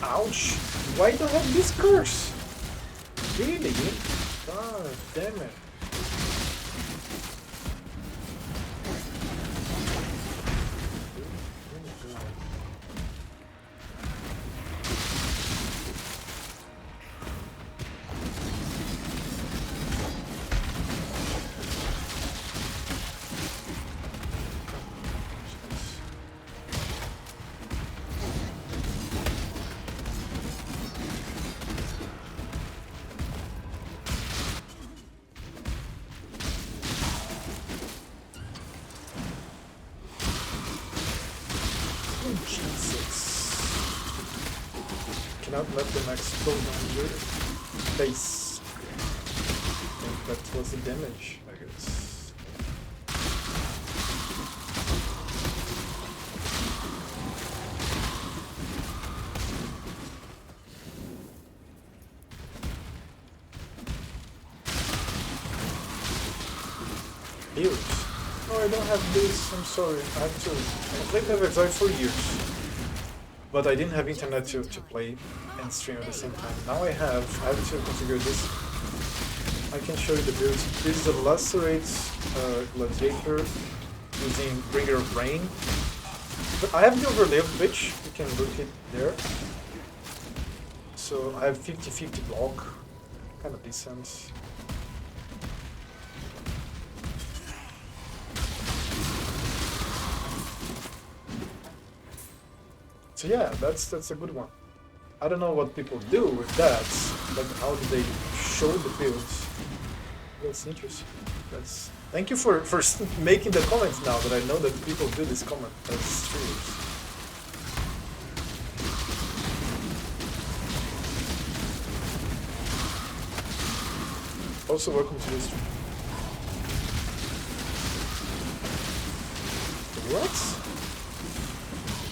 Ouch! Why do I have this curse? Really? God damn it. Jesus. Cannot let them explode on your face. I think that was the damage, I guess. Heals. Oh, I don't have this, I'm sorry. I have to. I played PoE for years. But I didn't have internet to play and stream at the same time. Now I have to configure this. I can show you the build. This is a Lacerate Gladiator using Bringer of Rain. But I have the overlay of Twitch, you can look it there. So I have 50-50 block, kind of decent. So yeah, that's a good one. I don't know what people do with that, but how do they show the builds? That's interesting. Thank you for making the comments now that I know that people do this comment. That's true. Also, welcome to the stream. What?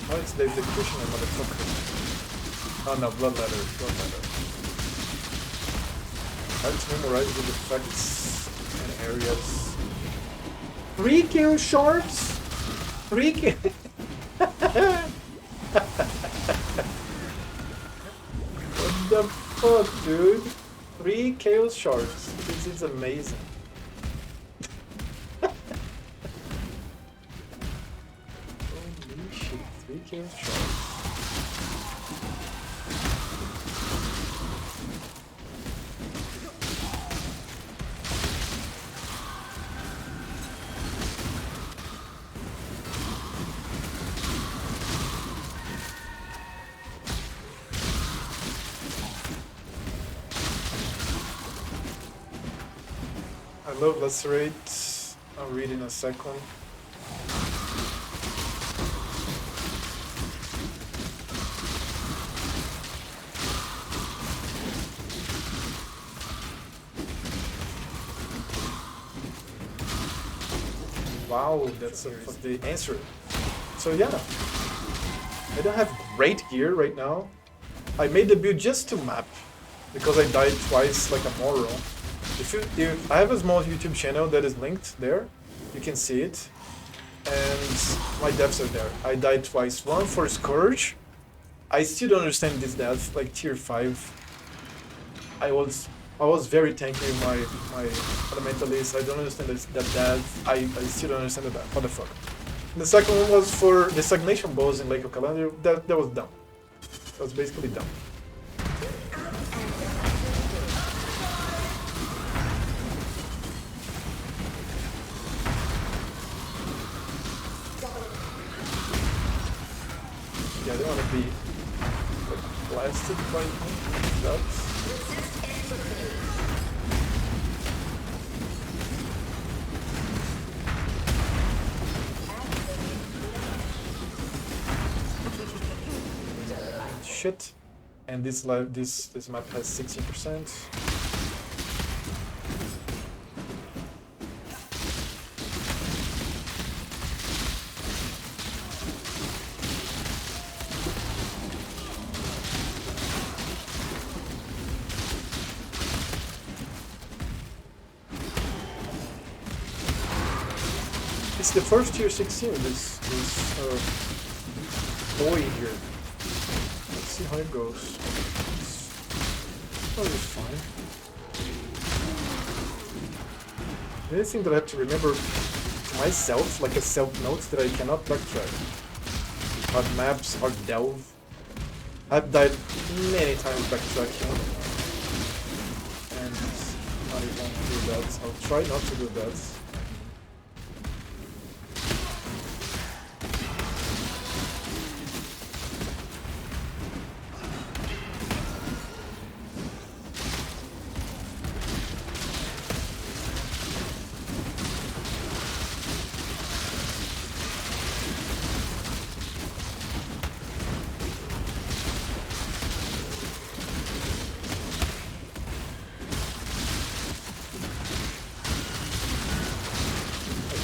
Oh, it's the executioner, motherfucker. Oh no, blood letter. Hard to memorize the effects and areas. 3 kill sharps? 3 kill. What the fuck, dude? 3 kill sharps. This is amazing. Kills sharks. I love Lacerate. I'll read in a second. Wow, that's the answer. So yeah, I don't have great gear right now. I made the build just to map, because I died twice like a moron. If I have a small YouTube channel that is linked there, you can see it, and my deaths are there. I died twice. One for Scourge. I still don't understand this death, like tier 5. I was very tanky in my Elementalist. I don't understand that death. I still don't understand that. What the fuck? The second one was for the stagnation bows in Lake of Calendar. That was dumb. That was basically dumb. Yeah, I don't want to be like, blasted by that. Shit. And this map has 60%. It's the first tier 16, this PoE here. see how it goes. Oh, it's fine. The only thing that I have to remember to myself, like a self-note, that I cannot backtrack. Hard maps, hard delve. I've died many times backtracking. And I won't do that. I'll try not to do that.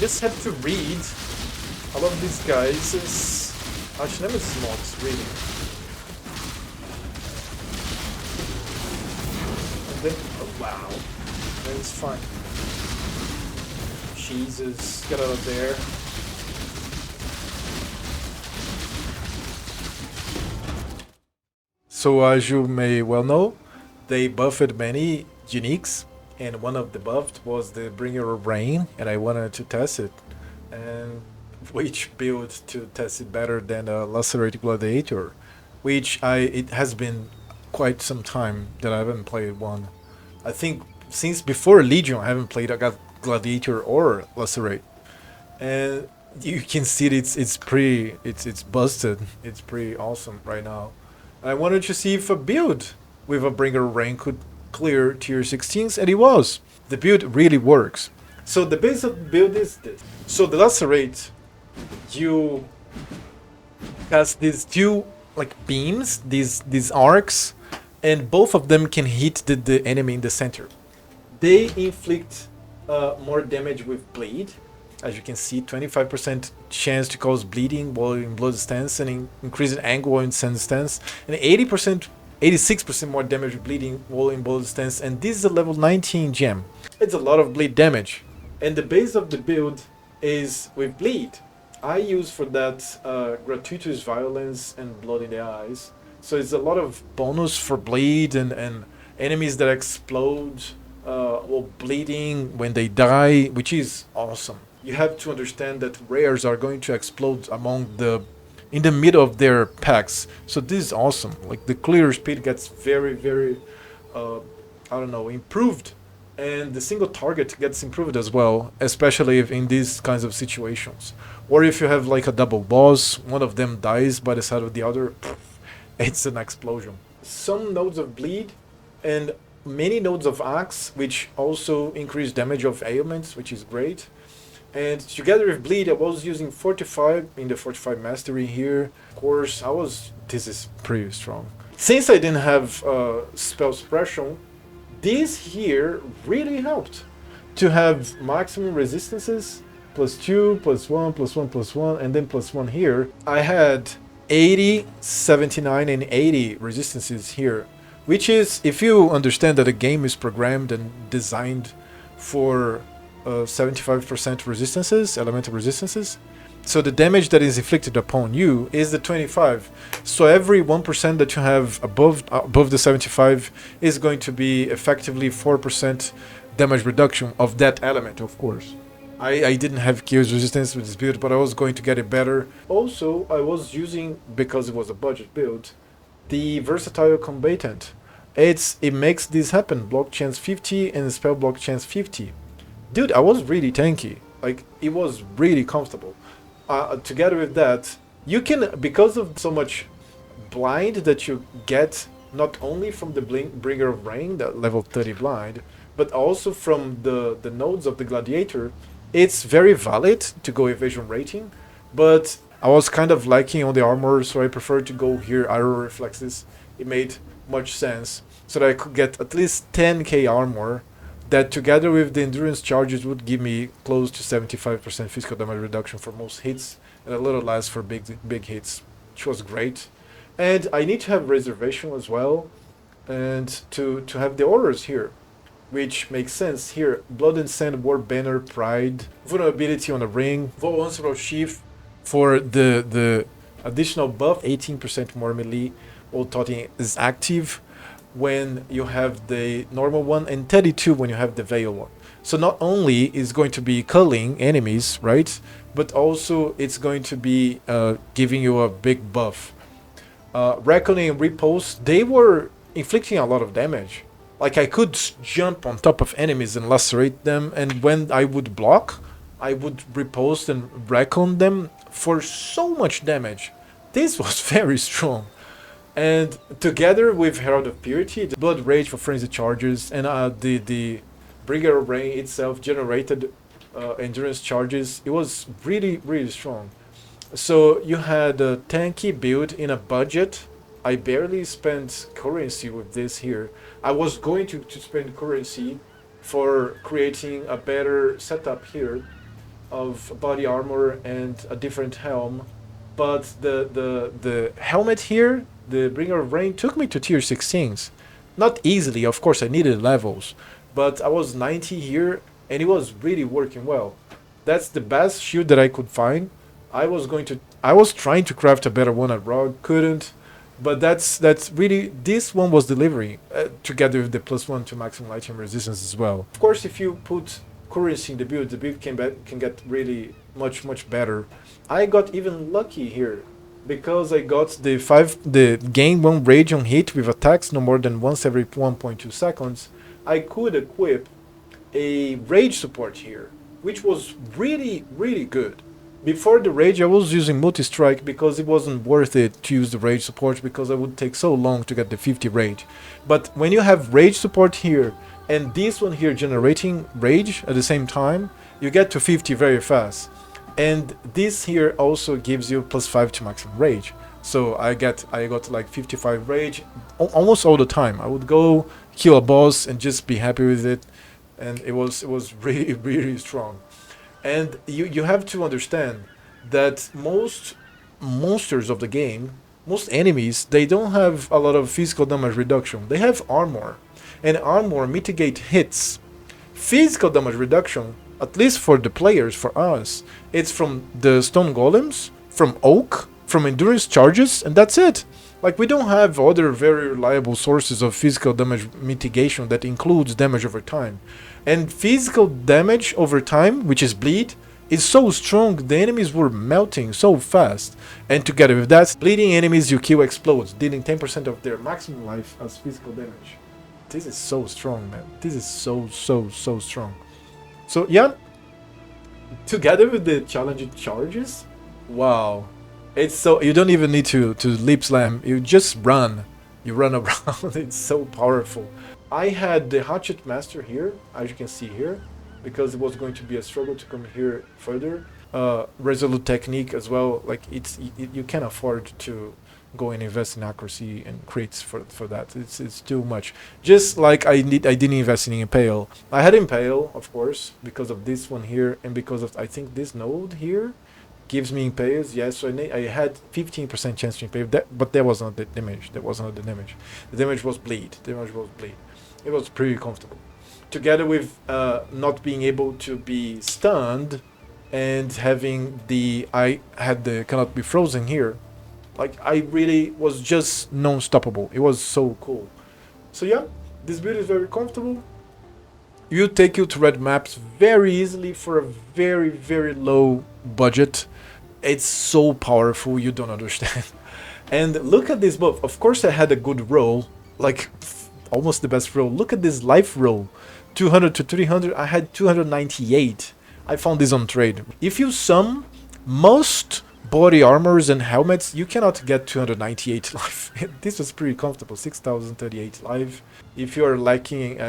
Just have to read all of these guys. Actually, it's not reading. And then, oh, wow, then it's fine. Jesus, get out of there. So as you may well know, they buffed many uniques. And one of the buffed was the Bringer of Rain, and I wanted to test it. And which build to test it better than a Lacerate Gladiator, which it has been quite some time that I haven't played one. I think since before Legion I haven't played a Gladiator or Lacerate. And you can see it's busted. It's pretty awesome right now. I wanted to see if a build with a Bringer of Rain could clear tier 16s, and it was. The build really works. So the base of the build is this. So the Lacerate, you has these two like beams, these arcs, and both of them can hit the enemy in the center. They inflict more damage with bleed. As you can see, 25% chance to cause bleeding while in blood stance and increased angle in sand stance, and 86% more damage with bleeding while in blood stance, and this is a level 19 gem. It's a lot of bleed damage. And the base of the build is with bleed. I use for that gratuitous violence and blood in the eyes. So it's a lot of bonus for bleed and enemies that explode while bleeding when they die, which is awesome. You have to understand that rares are going to explode in the middle of their packs. So this is awesome. Like the clear speed gets very, very, improved. And the single target gets improved as well, especially if in these kinds of situations. Or if you have like a double boss, one of them dies by the side of the other, it's an explosion. Some nodes of bleed and many nodes of axe, which also increase damage of ailments, which is great. And together with bleed, I was using 45 in the 45 mastery here. Of course, this is pretty strong. Since I didn't have spell suppression, this here really helped to have maximum resistances, +2, +1, +1, +1, and then +1 here. I had 80, 79, and 80 resistances here, which is, if you understand that a game is programmed and designed for 75% resistances, elemental resistances. So the damage that is inflicted upon you is the 25. So every 1% that you have above the 75 is going to be effectively 4% damage reduction of that element, of course. I didn't have Chaos resistance with this build, but I was going to get it better. Also, I was using, because it was a budget build, the Versatile Combatant. It makes this happen. Block chance 50 and spell block chance 50. Dude, I was really tanky. Like, it was really comfortable. Together with that, you can, because of so much blind that you get, not only from the Bringer of Rain, that level 30 blind, but also from the nodes of the Gladiator, it's very valid to go evasion rating, but I was kind of lacking on the armor, so I preferred to go here, Aero Reflexes. It made much sense, so that I could get at least 10k armor, that together with the endurance charges would give me close to 75% physical damage reduction for most hits and a little less for big hits, which was great. And I need to have reservation as well, and to have the orders here, which makes sense here. Blood and Sand, War Banner, Pride, Vulnerability on a Ring, Vulnerable Sheath for the additional buff, 18% more melee, old Totem is active when you have the normal one, and 32 when you have the Veil one. So not only is going to be culling enemies, right, but also it's going to be giving you a big buff. Reckoning and Repulse, they were inflicting a lot of damage. Like I could jump on top of enemies and lacerate them, and when I would block, I would repulse and reckon them for so much damage. This was very strong. And together with Herald of Purity, the Blood Rage for Frenzy Charges, and the Bringer of Rain itself generated endurance charges, it was really, really strong. So you had a tanky build in a budget. I barely spent currency with this here. I was going to spend currency for creating a better setup here of body armor and a different helm. But the helmet here, the Bringer of Rain, took me to tier 16s. Not easily, of course, I needed levels. But I was 90 here and it was really working well. That's the best shield that I could find. I was trying to craft a better one at Rogue, couldn't. But that's really, this one was delivering together with the +1 to maximum lightning resistance as well. Of course, if you put currency in the build can get really much better. I got even lucky here because I got the gain 1 rage on hit with attacks no more than once every 1.2 seconds. I could equip a rage support here, which was really good. Before the rage, I was using multi-strike because it wasn't worth it to use the rage support because I would take so long to get the 50 rage. But when you have rage support here and this one here generating rage at the same time, you get to 50 very fast. And this here also gives you +5 to maximum rage. So I got like 55 rage almost all the time. I would go kill a boss and just be happy with it, and it was really strong. And you have to understand that most monsters of the game, most enemies, they don't have a lot of physical damage reduction. They have armor, and armor mitigate hits. Physical damage reduction, at least for the players, for us, it's from the stone golems, from oak, from endurance charges, and that's it. Like, we don't have other very reliable sources of physical damage mitigation that includes damage over time. And physical damage over time, which is bleed, is so strong, the enemies were melting so fast. And together with that, bleeding enemies you kill explodes, dealing 10% of their maximum life as physical damage. This is so strong, man. This is so strong. So yeah, together with the challenging charges, wow. It's so, you don't even need to lip slam, you just run. You run around, it's so powerful. I had the Hatchet Master here, as you can see here, because it was going to be a struggle to come here further. Resolute Technique as well, like you can't afford to go and invest in accuracy and crits for that. It's too much. Just like I didn't invest in Impale. I had Impale, of course, because of this one here, and because of, I think, this node here gives me impales. Yes, so I had 15% chance to impale, but that was not the damage. That was not the damage. The damage was bleed. The damage was bleed. It was pretty comfortable. Together with not being able to be stunned and having I had the cannot be frozen here. Like, I really was just non-stoppable. It was so cool. So yeah, this build is very comfortable. You take you to red maps very easily for a very low budget. It's so powerful, you don't understand. And look at this buff. Of course I had a good roll, like almost the best roll. Look at this life roll. 200 to 300, I had 298. I found this on trade. If you sum most body armors and helmets, you cannot get 298 life. This was pretty comfortable, 6038 life. If you're lacking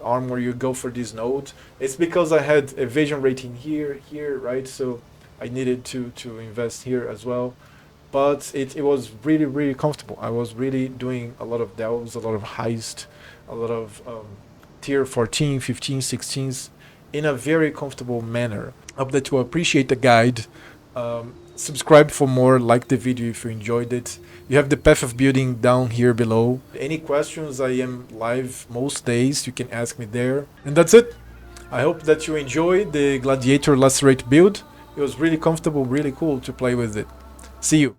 armor, you go for this node. It's because I had evasion rating here, right? So I needed to invest here as well. But it was really comfortable. I was really doing a lot of delves, a lot of heist, a lot of tier 14, 15, 16s in a very comfortable manner. Hope that you appreciate the guide. Subscribe for more, like the video if you enjoyed it. You have the path of building down here below. Any questions, I am live most days, you can ask me there. And that's it. I hope that you enjoyed the Gladiator Lacerate build. It was really comfortable, really cool to play with it. See you.